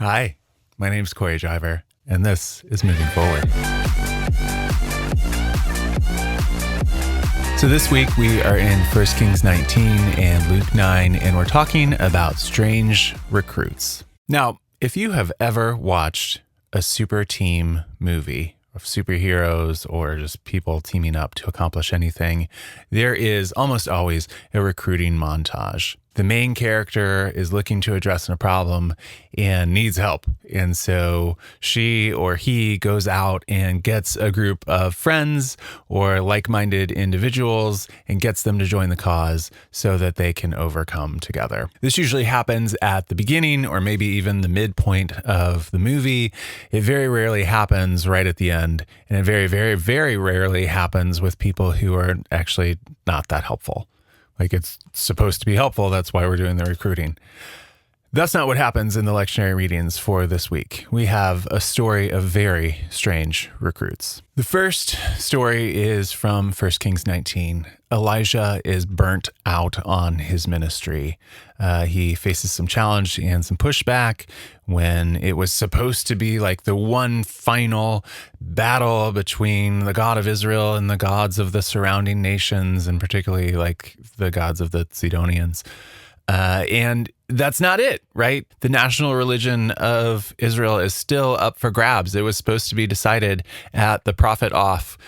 Hi, my name's Corey Driver, and this is Moving Forward. So this week we are in 1 Kings 19 and Luke 9, and we're talking about strange recruits. Now, if you have ever watched a super team movie of superheroes or just people teaming up to accomplish anything, there is almost always a recruiting montage. The main character is looking to address a problem and needs help. And so she or he goes out and gets a group of friends or like-minded individuals and gets them to join the cause so that they can overcome together. This usually happens at the beginning or maybe even the midpoint of the movie. It very rarely happens right at the end. And it very, very, very rarely happens with people who are actually not that helpful. Like, it's supposed to be helpful. That's why we're doing the recruiting. That's not what happens in the lectionary readings for this week. We have a story of very strange recruits. The first story is from 1 Kings 19. Elijah is burnt out on his ministry. He faces some challenge and some pushback when it was supposed to be like the one final battle between the God of Israel and the gods of the surrounding nations, and particularly like the gods of the Sidonians. And that's not it, right? The national religion of Israel is still up for grabs. It was supposed to be decided at the prophet off,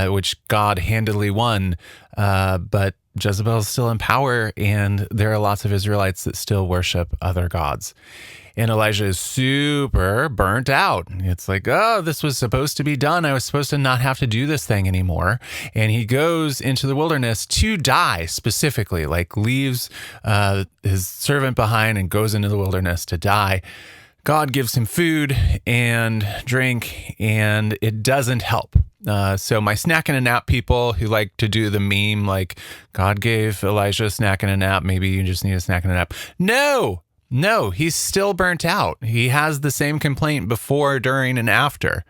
which God handily won. But Jezebel is still in power, and there are lots of Israelites that still worship other gods. And Elijah is super burnt out. It's like, oh, this was supposed to be done. I was supposed to not have to do this thing anymore. And he goes into the wilderness to die specifically, like leaves his servant behind and goes into the wilderness to die. God gives him food and drink, and it doesn't help. So my snack and a nap people who like to do the meme, like God gave Elijah a snack and a nap, maybe you just need a snack and a nap. No, he's still burnt out. He has the same complaint before, during, and after.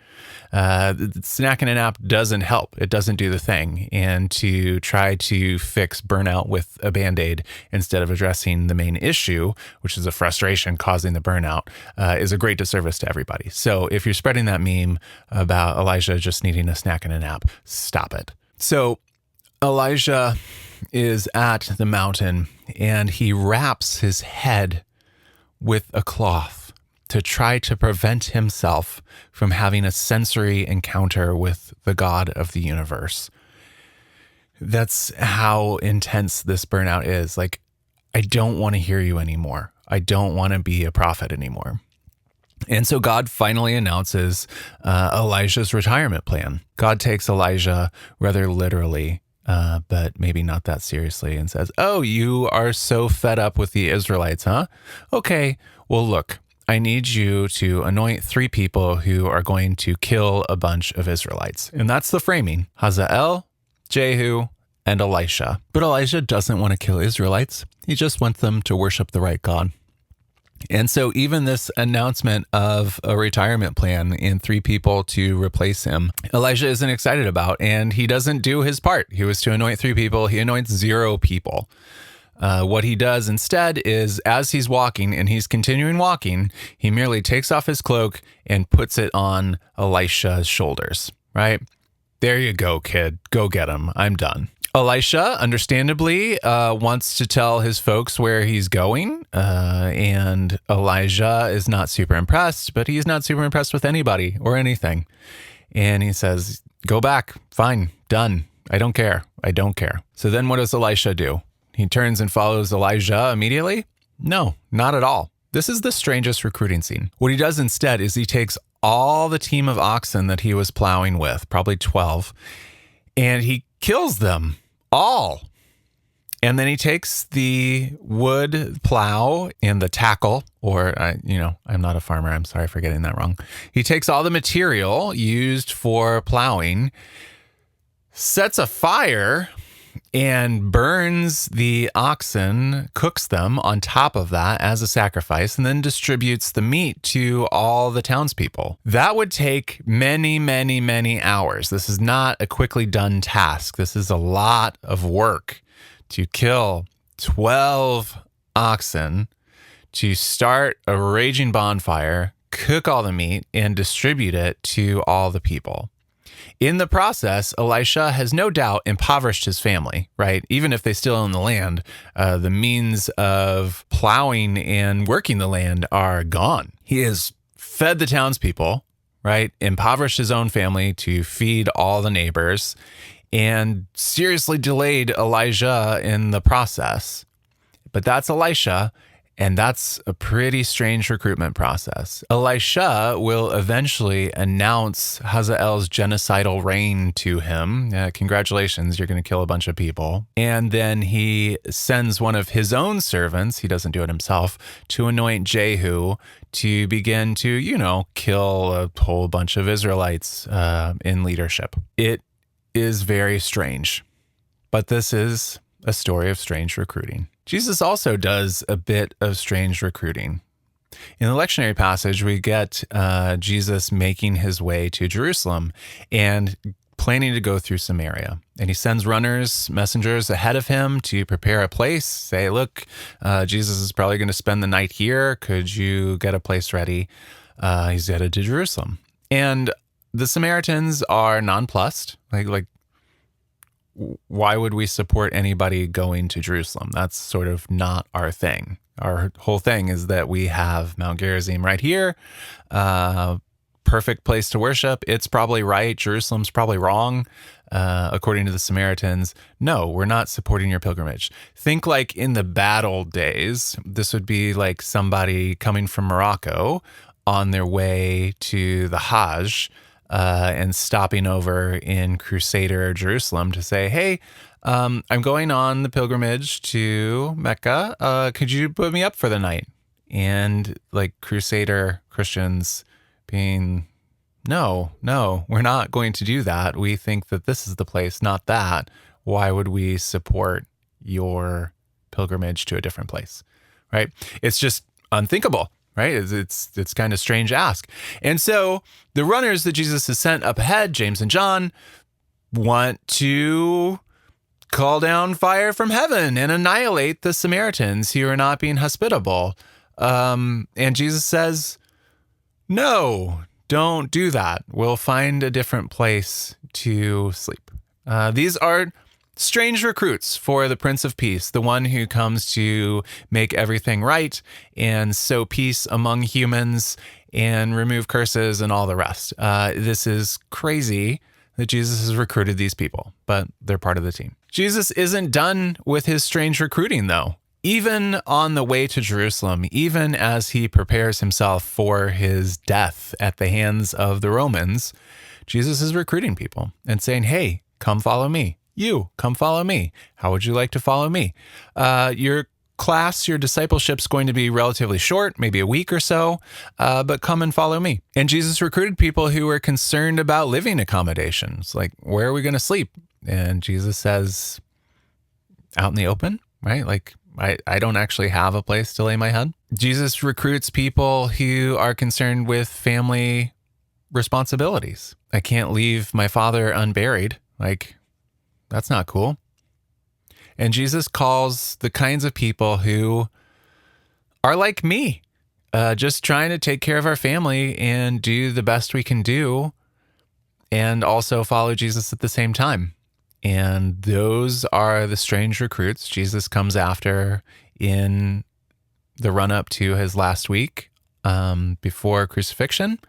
Snack and a nap doesn't help. It doesn't do the thing. And to try to fix burnout with a Band-Aid instead of addressing the main issue, which is a frustration causing the burnout, is a great disservice to everybody. So if you're spreading that meme about Elijah just needing a snack and a nap, stop it. So Elijah is at the mountain and he wraps his head with a cloth to try to prevent himself from having a sensory encounter with the God of the universe. That's how intense this burnout is. Like, I don't want to hear you anymore. I don't want to be a prophet anymore. And so God finally announces Elijah's retirement plan. God takes Elijah rather literally, but maybe not that seriously, and says, oh, you are so fed up with the Israelites, huh? Okay, well, look, I need you to anoint 3 people who are going to kill a bunch of Israelites. And that's the framing: Hazael, Jehu, and Elisha. But Elijah doesn't want to kill Israelites. He just wants them to worship the right God. And so even this announcement of a retirement plan and 3 people to replace him, Elijah isn't excited about, and he doesn't do his part. He was to anoint 3 people. He anoints 0 people. What he does instead is, as he's walking, and he's continuing walking, he merely takes off his cloak and puts it on Elisha's shoulders, right? There you go, kid. Go get him. I'm done. Elisha, understandably, wants to tell his folks where he's going, and Elijah is not super impressed, but he's not super impressed with anybody or anything. And he says, go back. Fine. Done. I don't care. So then what does Elisha do? He turns and follows Elijah immediately? No, not at all. This is the strangest recruiting scene. What he does instead is he takes all the team of oxen that he was plowing with, probably 12, and he kills them all. And then he takes the wood plow and the tackle, or, I'm not a farmer. I'm sorry for getting that wrong. He takes all the material used for plowing, sets a fire, and burns the oxen, cooks them on top of that as a sacrifice, and then distributes the meat to all the townspeople. That would take many, many, many hours. This is not a quickly done task. This is a lot of work to kill 12 oxen, to start a raging bonfire, cook all the meat, and distribute it to all the people. In the process, Elisha has no doubt impoverished his family, right? Even if they still own the land, the means of plowing and working the land are gone. He has fed the townspeople, right? Impoverished his own family to feed all the neighbors, and seriously delayed Elijah in the process. But that's Elisha, and that's a pretty strange recruitment process. Elisha will eventually announce Hazael's genocidal reign to him. Congratulations, you're going to kill a bunch of people. And then he sends one of his own servants, he doesn't do it himself, to anoint Jehu to begin to, kill a whole bunch of Israelites in leadership. It is very strange, but this is a story of strange recruiting. Jesus also does a bit of strange recruiting. In the lectionary passage, we get Jesus making his way to Jerusalem and planning to go through Samaria. And he sends messengers ahead of him to prepare a place, say, look, Jesus is probably going to spend the night here. Could you get a place ready? He's headed to Jerusalem. And the Samaritans are nonplussed. Like, why would we support anybody going to Jerusalem? That's sort of not our thing. Our whole thing is that we have Mount Gerizim right here. Perfect place to worship. It's probably right. Jerusalem's probably wrong. According to the Samaritans, no, we're not supporting your pilgrimage. Think like in the bad old days, this would be like somebody coming from Morocco on their way to the Hajj, and stopping over in Crusader Jerusalem to say, hey, I'm going on the pilgrimage to Mecca. Could you put me up for the night? And like Crusader Christians being, no, we're not going to do that. We think that this is the place, not that. Why would we support your pilgrimage to a different place? Right? It's just unthinkable. Right? It's kind of strange ask. And so the runners that Jesus has sent up ahead, James and John, want to call down fire from heaven and annihilate the Samaritans who are not being hospitable. And Jesus says, no, don't do that. We'll find a different place to sleep. These are strange recruits for the Prince of Peace, the one who comes to make everything right and sow peace among humans and remove curses and all the rest. This is crazy that Jesus has recruited these people, but they're part of the team. Jesus isn't done with his strange recruiting, though. Even on the way to Jerusalem, even as he prepares himself for his death at the hands of the Romans, Jesus is recruiting people and saying, hey, come follow me. You, come follow me. How would you like to follow me? Your discipleship's going to be relatively short, maybe a week or so, but come and follow me. And Jesus recruited people who were concerned about living accommodations, like, where are we going to sleep? And Jesus says, out in the open, right? Like, I don't actually have a place to lay my head. Jesus recruits people who are concerned with family responsibilities. I can't leave my father unburied. Like, that's not cool. And Jesus calls the kinds of people who are like me, just trying to take care of our family and do the best we can do, and also follow Jesus at the same time. And those are the strange recruits Jesus comes after in the run-up to his last week before crucifixion.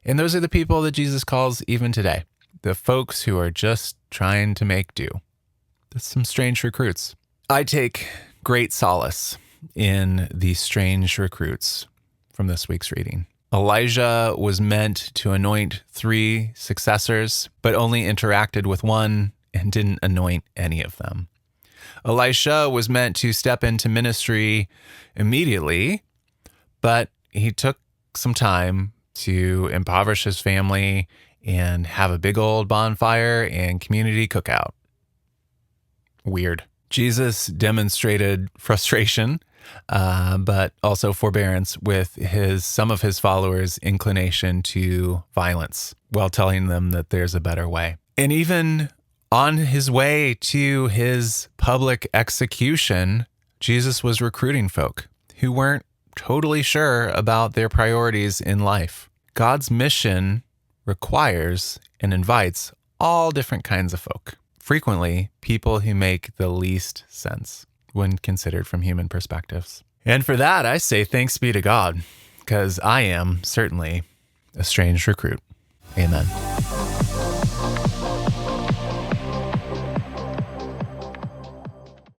And those are the people that Jesus calls even today. The folks who are just trying to make do. That's some strange recruits. I take great solace in these strange recruits from this week's reading. Elijah was meant to anoint 3 successors, but only interacted with one and didn't anoint any of them. Elisha was meant to step into ministry immediately, but he took some time to impoverish his family and have a big old bonfire and community cookout. Weird. Jesus demonstrated frustration, but also forbearance with some of his followers' inclination to violence while telling them that there's a better way. And even on his way to his public execution, Jesus was recruiting folk who weren't totally sure about their priorities in life. God's mission requires and invites all different kinds of folk, frequently people who make the least sense when considered from human perspectives. And for that, I say thanks be to God, because I am certainly a strange recruit. Amen.